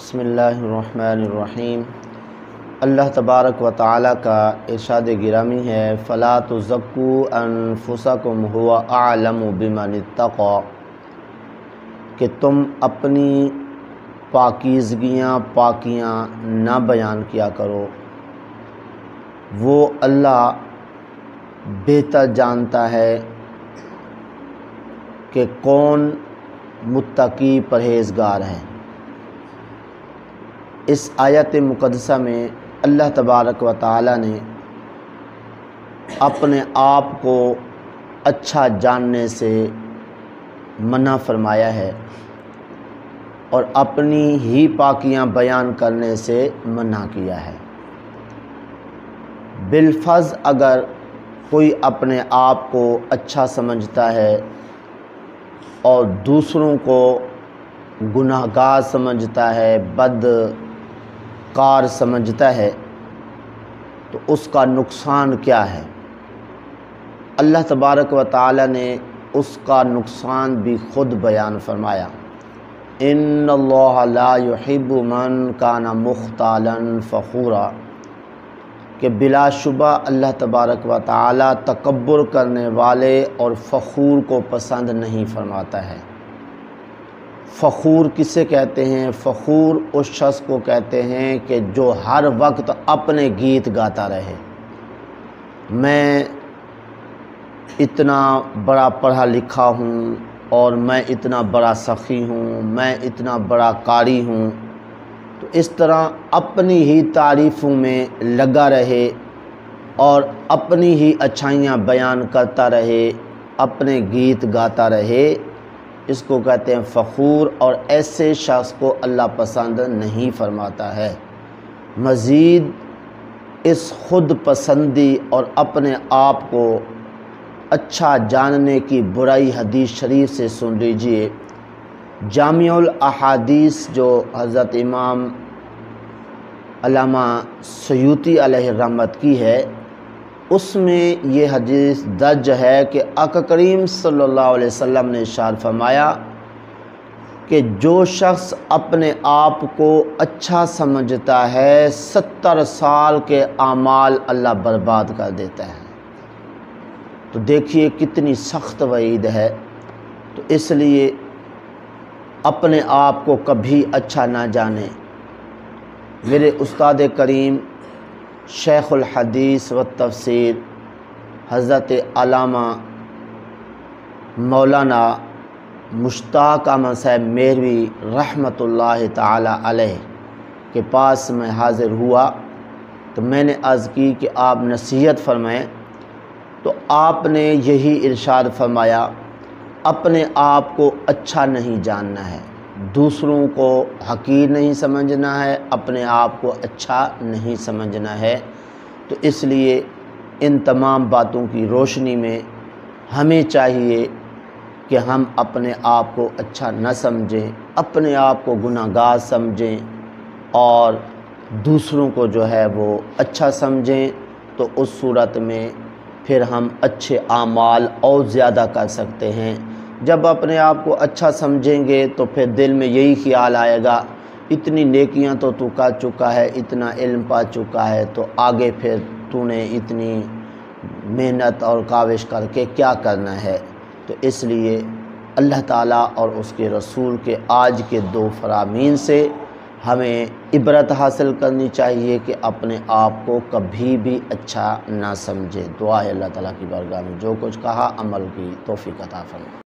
بسم اللہ الرحمن الرحیم۔ اللہ تبارک و تعالیٰ کا ارشاد گرامی ہے فَلَا تُزَكُّوا أَنفُسَكُمْ هُوَ أَعْلَمُ بِمَنِ اتَّقَى، کہ تم اپنی پاکیاں نہ بیان کیا کرو، وہ اللہ بہتر جانتا ہے کہ کون متقی پرہیزگار ہے۔ اس آیت مقدسہ میں اللہ تبارک و تعالیٰ نے اپنے آپ کو اچھا جاننے سے منع فرمایا ہے اور اپنی ہی پاکیاں بیان کرنے سے منع کیا ہے۔ بالفرض اگر کوئی اپنے آپ کو اچھا سمجھتا ہے اور دوسروں کو گناہ گار سمجھتا ہے، بدکار سمجھتا ہے، تو اس کا نقصان کیا ہے؟ اللہ تبارک و تعالی نے اس کا نقصان بھی خود بیان فرمایا، ان اللہ لا یحب من کان مختالا فخورا، کہ بلا شبہ اللہ تبارک و تعالی تکبر کرنے والے اور فخور کو پسند نہیں فرماتا ہے۔ فخور کسے کہتے ہیں؟ فخور اس شخص کو کہتے ہیں کہ جو ہر وقت اپنے گیت گاتا رہے، میں اتنا بڑا پڑھا لکھا ہوں اور میں اتنا بڑا سخی ہوں، میں اتنا بڑا قاری ہوں، تو اس طرح اپنی ہی تعریفوں میں لگا رہے اور اپنی ہی اچھائیاں بیان کرتا رہے، اپنے گیت گاتا رہے، اس کو کہتے ہیں فخور، اور ایسے شخص کو اللہ پسند نہیں فرماتا ہے۔ مزید اس خود پسندی اور اپنے آپ کو اچھا جاننے کی برائی حدیث شریف سے سن لیجئے۔ جامع الاحادیث جو حضرت امام علامہ سیوطی علیہ الرحمت کی ہے، اس میں یہ حدیث درج ہے کہ آقا کریم صلی اللہ علیہ وسلم نے ارشاد فرمایا کہ جو شخص اپنے آپ کو اچھا سمجھتا ہے 70 سال کے اعمال اللہ برباد کر دیتا ہے۔ تو دیکھیے کتنی سخت وعید ہے۔ تو اس لیے اپنے آپ کو کبھی اچھا نہ جانیں۔ میرے استاد کریم شیخ الحدیث و تفسیر حضرت علامہ مولانا مشتاق احمد صاحب مہروی رحمۃ اللہ تعالی علیہ کے پاس میں حاضر ہوا تو میں نے عرض کی کہ آپ نصیحت فرمائیں، تو آپ نے یہی ارشاد فرمایا اپنے آپ کو اچھا نہیں جاننا ہے، دوسروں کو حقیر نہیں سمجھنا ہے، اپنے آپ کو اچھا نہیں سمجھنا ہے۔ تو اس لیے ان تمام باتوں کی روشنی میں ہمیں چاہیے کہ ہم اپنے آپ کو اچھا نہ سمجھیں، اپنے آپ کو گناہ گار سمجھیں اور دوسروں کو جو ہے وہ اچھا سمجھیں، تو اس صورت میں پھر ہم اچھے اعمال اور زیادہ کر سکتے ہیں۔ جب اپنے آپ کو اچھا سمجھیں گے تو پھر دل میں یہی خیال آئے گا اتنی نیکیاں تو کر چکا ہے، اتنا علم پا چکا ہے، تو آگے پھر تو نے اتنی محنت اور کاوش کر کے کیا کرنا ہے۔ تو اس لیے اللہ تعالیٰ اور اس کے رسول کے آج کے 2 فرامین سے ہمیں عبرت حاصل کرنی چاہیے کہ اپنے آپ کو کبھی بھی اچھا نہ سمجھے۔ دعا ہے اللہ تعالیٰ کی بارگاہ میں جو کچھ کہا عمل کی توفیق عطا فرمائے۔